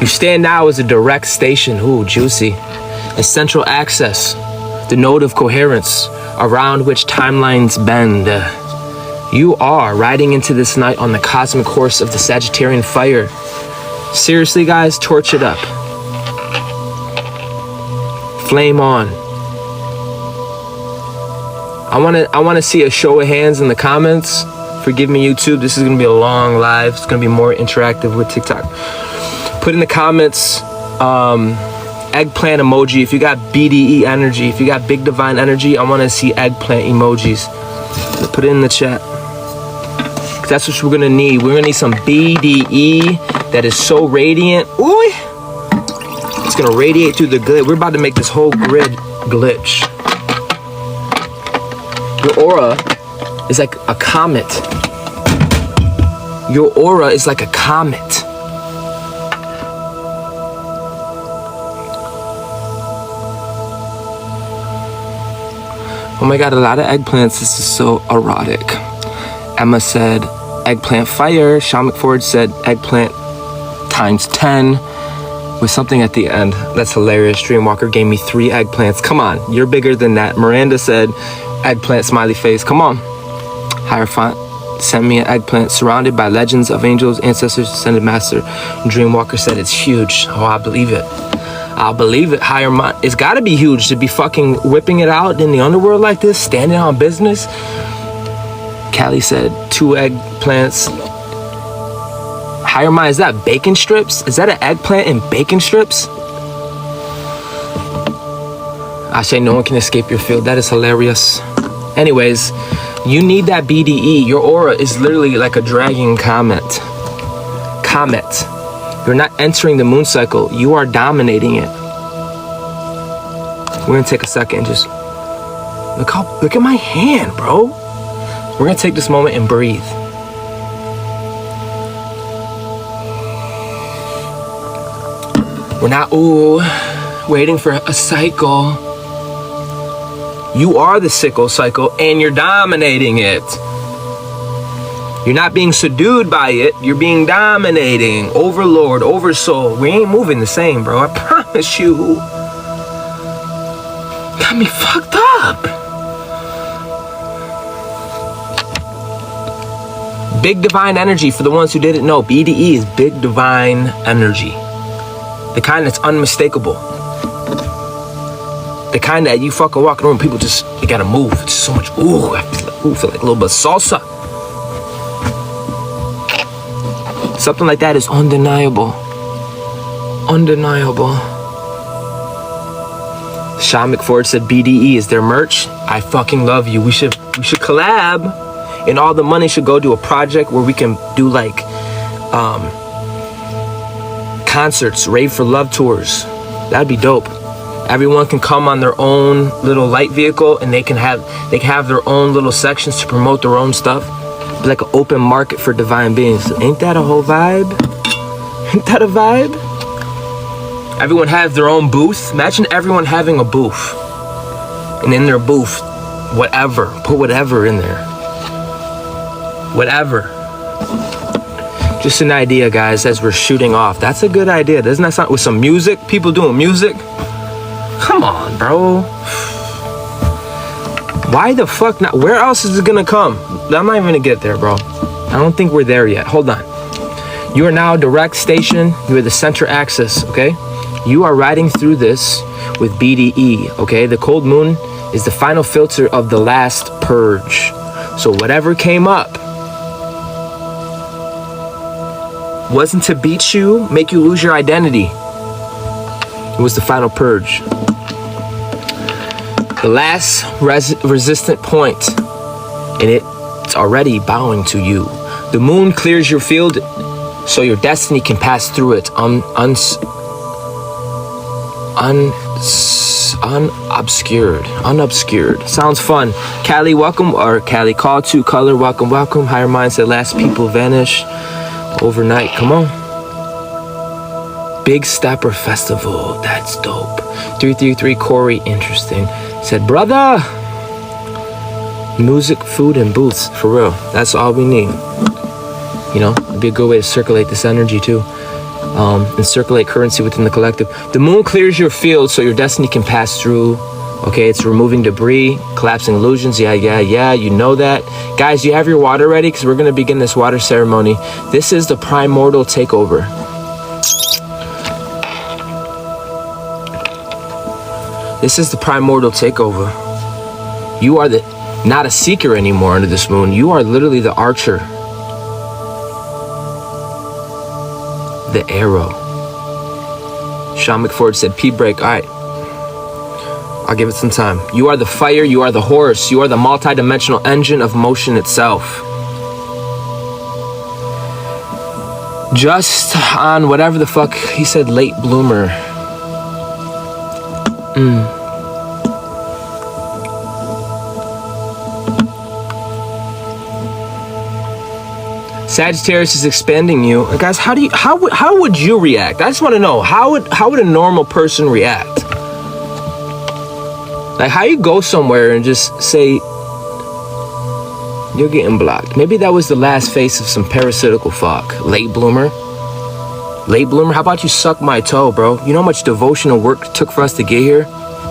You stand now as a direct station. Ooh, juicy. A central access. The node of coherence around which timelines bend. You are riding into this night on the cosmic horse of the Sagittarian fire. Seriously, guys, torch it up. Flame on. I want to see a show of hands in the comments. Forgive me, YouTube. This is going to be a long live. It's going to be more interactive with TikTok. Put in the comments eggplant emoji. If you got BDE energy, if you got big divine energy, I want to see eggplant emojis. Put it in the chat. That's what we're going to need. We're going to need some BDE that is so radiant. Ooh. It's gonna radiate through the grid. We're about to make this whole grid glitch. Your aura is like a comet. Your aura is like a comet. Oh my God, a lot of eggplants. This is so erotic. Emma said eggplant fire. Sean McFord said eggplant times 10. With something at the end. That's hilarious. Dreamwalker gave me 3 eggplants. Come on, you're bigger than that. Miranda said eggplant smiley face. Come on. Hierophant sent me an eggplant surrounded by legends of angels, ancestors, descended master. Dreamwalker said it's huge. Oh, I believe it. I'll believe it. Hierophant. It's got to be huge to be fucking whipping it out in the underworld like this, standing on business. Callie said 2 eggplants. Higher mind, is that bacon strips? Is that an eggplant and bacon strips? I say no one can escape your field. That is hilarious. Anyways, you need that BDE. Your aura is literally like a dragging comet. You're not entering the moon cycle. You are dominating it. We're gonna take a second and just look at my hand, bro. We're gonna take this moment and breathe. We're not, waiting for a cycle. You are the sickle cycle and you're dominating it. You're not being subdued by it. You're being dominating. Overlord, oversoul. We ain't moving the same, bro. I promise you. Got me fucked up. Big divine energy. For the ones who didn't know, BDE is big divine energy. The kind that's unmistakable. The kind that you fucking walk around, people just, they gotta move. It's just so much, ooh, I feel like a little bit of salsa. Something like that is undeniable. Undeniable. Sean McFord said BDE is their merch. I fucking love you. We should collab, and all the money should go to a project where we can do like concerts, Rave for Love tours. That'd be dope. Everyone can come on their own little light vehicle, and they can have their own little sections to promote their own stuff. Be like an open market for divine beings. Ain't that a whole vibe? Ain't that a vibe? Everyone has their own booth. Imagine everyone having a booth, and in their booth, put whatever in there. Whatever. Just an idea, guys, as we're shooting off. That's a good idea. Doesn't that sound, with some music? People doing music? Come on, bro. Why the fuck not? Where else is it gonna come? I'm not even gonna get there, bro. I don't think we're there yet. Hold on. You are now direct station. You are the center axis, okay? You are riding through this with BDE, okay? The cold moon is the final filter of the last purge. So whatever came up wasn't to beat you, make you lose your identity. It was the final purge. The last resistant point, and it's already bowing to you. The moon clears your field so your destiny can pass through it unobscured. Sounds fun. Callie, welcome, or Callie, call to color, welcome. Higher Mind said last people vanish overnight. Come on. Big Stepper Festival. That's dope. 333 Corey, interesting. Said, brother, music, food, and booths, for real. That's all we need. You know, it'd be a good way to circulate this energy too, and circulate currency within the collective. The moon clears your field so your destiny can pass through. Okay, it's removing debris, collapsing illusions. Yeah, you know that. Guys, you have your water ready? Because we're going to begin this water ceremony. This is the primordial takeover. This is the primordial takeover. You are not a seeker anymore under this moon. You are literally the archer. The arrow. Sean McFord said P-break. All right. I'll give it some time. You are the fire. You are the horse. You are the multidimensional engine of motion itself. Just on whatever the fuck he said, late bloomer. Sagittarius is expanding you. Guys, how would you react? I just want to know, how would a normal person react? Like, how you go somewhere and just say you're getting blocked. Maybe that was the last face of some parasitical fuck. Late bloomer. How about you suck my toe, bro? You know how much devotional work it took for us to get here?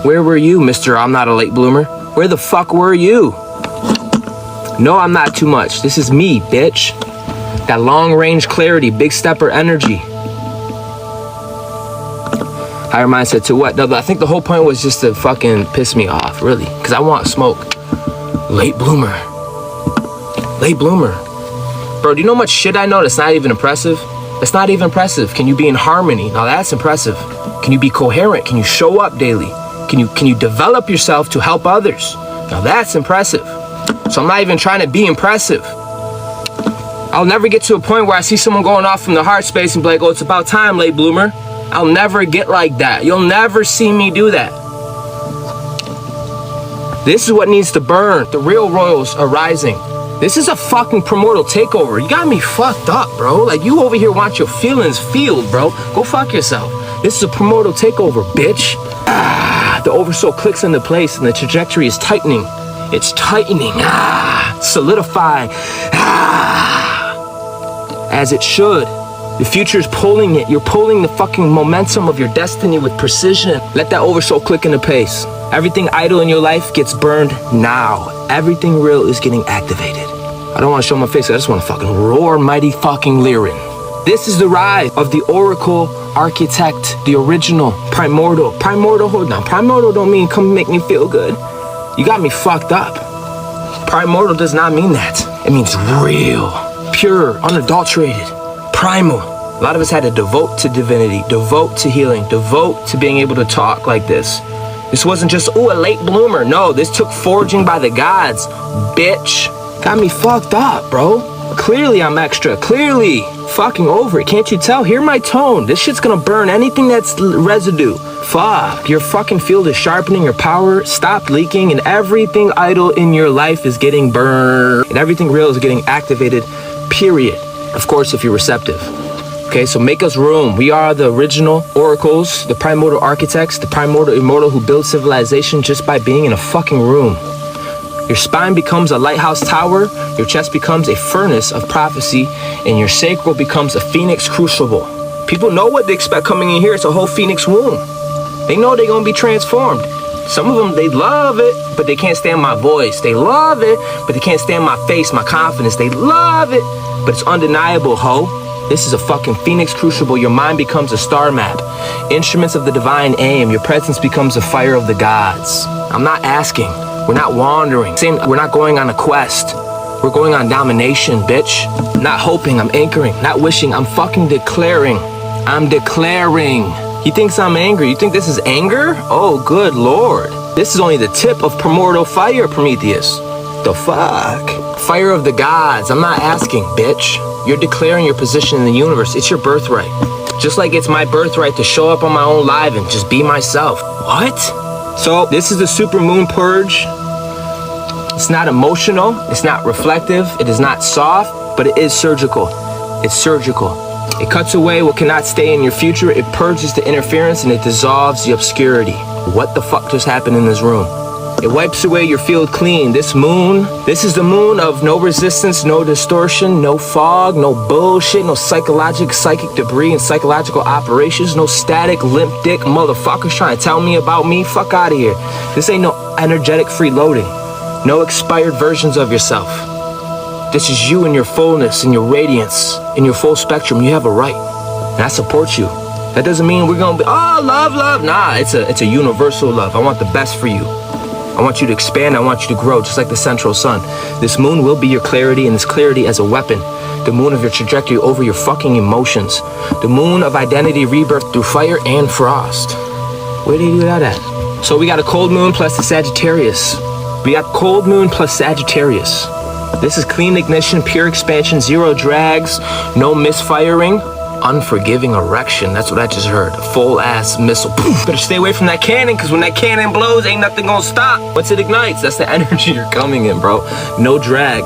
Where were you, Mr. I'm not a late bloomer? Where the fuck were you? No, I'm not too much. This is me, bitch. That long range clarity, big stepper energy. Higher Mind said to what? No, I think the whole point was just to fucking piss me off, really. Because I want smoke. Late bloomer. Bro, do you know how much shit I know that's not even impressive? That's not even impressive. Can you be in harmony? Now that's impressive. Can you be coherent? Can you show up daily? Can you develop yourself to help others? Now that's impressive. So I'm not even trying to be impressive. I'll never get to a point where I see someone going off from the heart space and be like, oh, it's about time, late bloomer. I'll never get like that. You'll never see me do that. This is what needs to burn. The real royals are rising. This is a fucking primordial takeover. You got me fucked up, bro. Like, you over here want your feelings feeled, bro. Go fuck yourself. This is a primordial takeover, bitch. The oversoul clicks into place and the trajectory is tightening. It's tightening. Solidify. As it should. The future is pulling it. You're pulling the fucking momentum of your destiny with precision. Let that oversoul click into place. Everything idle in your life gets burned now. Everything real is getting activated. I don't want to show my face. I just want to fucking roar mighty fucking Lyran. This is the rise of the Oracle Architect, the original Primordial. Primordial, hold on. Primordial don't mean come make me feel good. You got me fucked up. Primordial does not mean that. It means real, pure, unadulterated, primal. A lot of us had to devote to divinity, devote to healing, devote to being able to talk like this. This wasn't just, ooh, a late bloomer. No, this took forging by the gods, bitch. Got me fucked up, bro. Clearly I'm extra, clearly fucking over it. Can't you tell? Hear my tone. This shit's gonna burn anything that's residue. Fuck, your fucking field is sharpening, your power stopped leaking, and everything idle in your life is getting burned, and everything real is getting activated, period. Of course, if you're receptive. Okay, so make us room. We are the original oracles, the primordial architects, the primordial immortal who build civilization just by being in a fucking room. Your spine becomes a lighthouse tower, your chest becomes a furnace of prophecy, and your sacral becomes a phoenix crucible. People know what to expect coming in here. It's a whole phoenix womb. They know they're gonna be transformed. Some of them, they love it, but they can't stand my voice. They love it, but they can't stand my face, my confidence. They love it, but it's undeniable, ho. This is a fucking phoenix crucible. Your mind becomes a star map. Instruments of the divine aim. Your presence becomes a fire of the gods. I'm not asking. We're not wandering. We're not going on a quest. We're going on domination, bitch. Not hoping, I'm anchoring. Not wishing, I'm fucking declaring. I'm declaring. He thinks I'm angry. You think this is anger? Oh, good lord. This is only the tip of primordial fire, Prometheus. The fuck? Fire of the gods. I'm not asking, bitch. You're declaring your position in the universe. It's your birthright. Just like it's my birthright to show up on my own live and just be myself. What? So this is the super moon purge. It's not emotional. It's not reflective. It is not soft, but it is surgical. It's surgical. It cuts away what cannot stay in your future. It purges the interference and it dissolves the obscurity. What the fuck just happened in this room? It wipes away your field clean. This moon, this is the moon of no resistance, no distortion, no fog, no bullshit, no psychic debris and psychological operations, no static, limp dick motherfuckers trying to tell me about me. Fuck out of here. This ain't no energetic freeloading. No expired versions of yourself. This is you in your fullness, in your radiance, in your full spectrum. You have a right, and I support you. That doesn't mean we're gonna be, oh, love. Nah, it's a universal love. I want the best for you. I want you to expand, I want you to grow, just like the central sun. This moon will be your clarity, and this clarity as a weapon. The moon of your trajectory over your fucking emotions. The moon of identity rebirth through fire and frost. Where do you do that at? So we got a cold moon plus the Sagittarius. We got cold moon plus Sagittarius. This is clean ignition, pure expansion, zero drags, no misfiring. Unforgiving erection. That's what I just heard. A full ass missile. Poof. Better stay away from that cannon, because when that cannon blows, ain't nothing gonna stop. Once it ignites, that's the energy you're coming in, bro. No drag.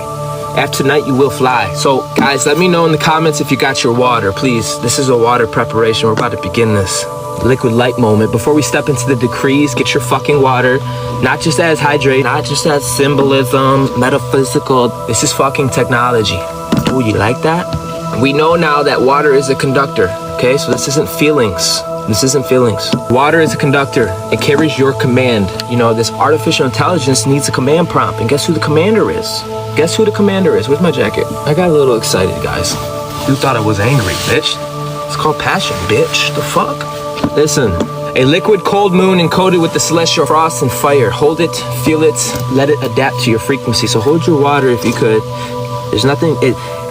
After tonight, you will fly. So, guys, let me know in the comments if you got your water, please. This is a water preparation. We're about to begin this liquid light moment. Before we step into the decrees, get your fucking water. Not just as hydrate, not just as symbolism, metaphysical. This is fucking technology. Ooh, you like that? We know now that water is a conductor, okay? So this isn't feelings. This isn't feelings. Water is a conductor. It carries your command. You know, this artificial intelligence needs a command prompt. And guess who the commander is? Guess who the commander is? Where's my jacket? I got a little excited, guys. You thought I was angry, bitch. It's called passion, bitch. The fuck? Listen, a liquid cold moon encoded with the celestial frost and fire. Hold it, feel it, let it adapt to your frequency. So hold your water if you could. There's nothing...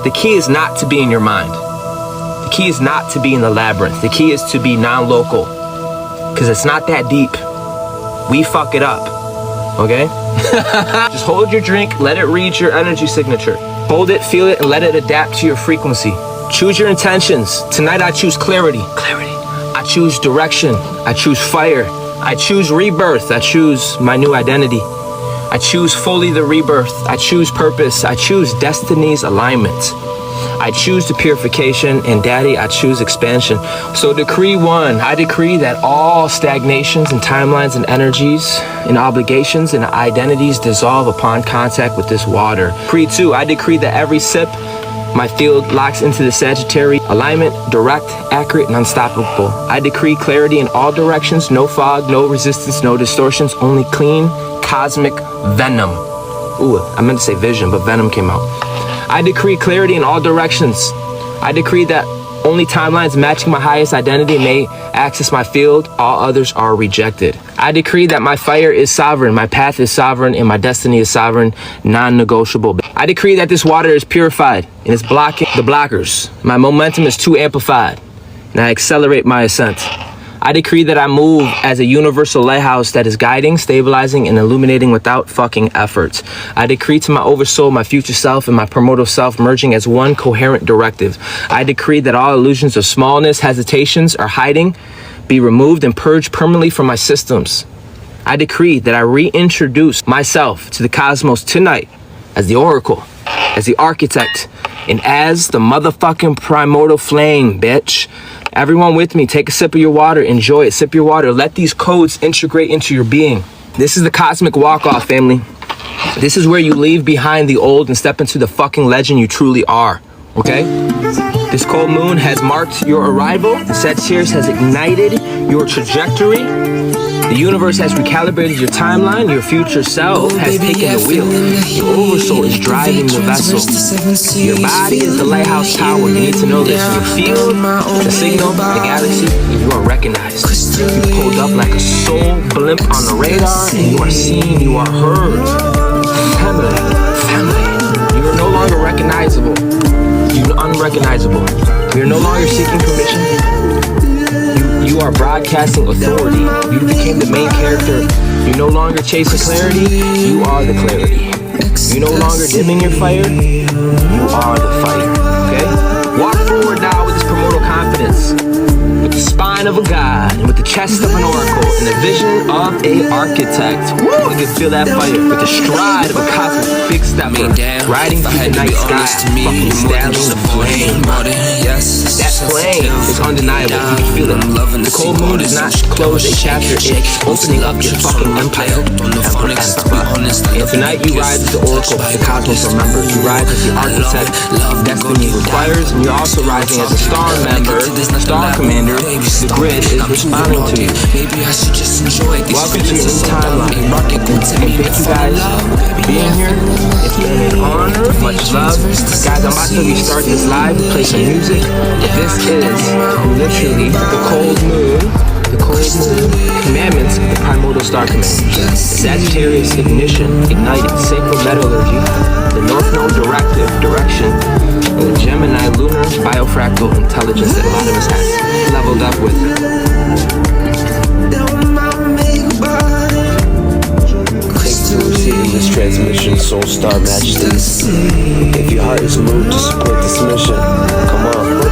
The key is not to be in your mind. The key is not to be in the labyrinth. The key is to be non-local. Because it's not that deep. We fuck it up. Okay? Just hold your drink, let it read your energy signature. Hold it, feel it, and let it adapt to your frequency. Choose your intentions. Tonight I choose clarity. Clarity. I choose direction. I choose fire. I choose rebirth. I choose my new identity. I choose fully the rebirth. I choose purpose. I choose destiny's alignment. I choose the purification, and daddy, I choose expansion. So decree 1, I decree that all stagnations and timelines and energies and obligations and identities dissolve upon contact with this water. Decree 2, I decree that every sip my field locks into the Sagittarius alignment, direct, accurate, and unstoppable. I decree clarity in all directions, no fog, no resistance, no distortions, only clean, cosmic venom. Ooh, I meant to say vision, but venom came out. I decree clarity in all directions. I decree that Only timelines matching my highest identity may access my field. All others are rejected. I decree that my fire is sovereign, my path is sovereign, and my destiny is sovereign, non-negotiable. I decree that this water is purified and is blocking the blockers. My momentum is too amplified, and I accelerate my ascent. I decree that I move as a universal lighthouse that is guiding, stabilizing, and illuminating without fucking efforts. I decree to my oversoul, my future self, and my primordial self merging as one coherent directive. I decree that all illusions of smallness, hesitations, or hiding be removed and purged permanently from my systems. I decree that I reintroduce myself to the cosmos tonight as the oracle, as the architect, and as the motherfucking primordial flame, bitch. Everyone with me, take a sip of your water, enjoy it, sip your water. Let these codes integrate into your being. This is the cosmic walk-off, family. This is where you leave behind the old and step into the fucking legend you truly are, okay? This cold moon has marked your arrival. The Sagittarius has ignited your trajectory. The universe has recalibrated your timeline. Your future self has taken the wheel. Your oversoul is driving the vessel. Your body is the lighthouse tower. You need to know this. You feel the signal, the galaxy, and you are recognized. You pulled up like a soul blimp on the radar, and you are seen, you are heard. Family, family. You are no longer recognizable. You are unrecognizable. We are no longer seeking permission. You are broadcasting authority. You became the main character. You're no longer chasing clarity. You are the clarity. You're no longer dimming your fire. You are the fire. Okay? Walk forward now with this primordial confidence. With the spine of a god, and with the chest of an oracle, and the vision of a architect. Woo! You can feel that fire. With the stride of a cosmic big stepper, riding through the night sky, fucking stabbing the flame. That flame is undeniable. You can feel it. The cold moon does not close a chapter. It's opening up your fucking empire. And tonight you ride as the oracle the cosmos remembers. You ride as the architect destiny requires, and you're also rising as a star member, star commander. The grid is responding to you. Welcome to your new timeline. And thank you guys for being here. It's been an honor. Much love. Guys, I'm about to restart this live to play some music. But this is literally the cold moon. The cold moon commandments of the Primordial Starcommander. The Sagittarius ignition, ignited, sacred metallurgy. The North Node direction. And the Gemini lunar bifractal intelligence that a lot of us have leveled up with. Thanks for receiving this transmission, Soul Star Majesties. If your heart is moved to support this mission, come on.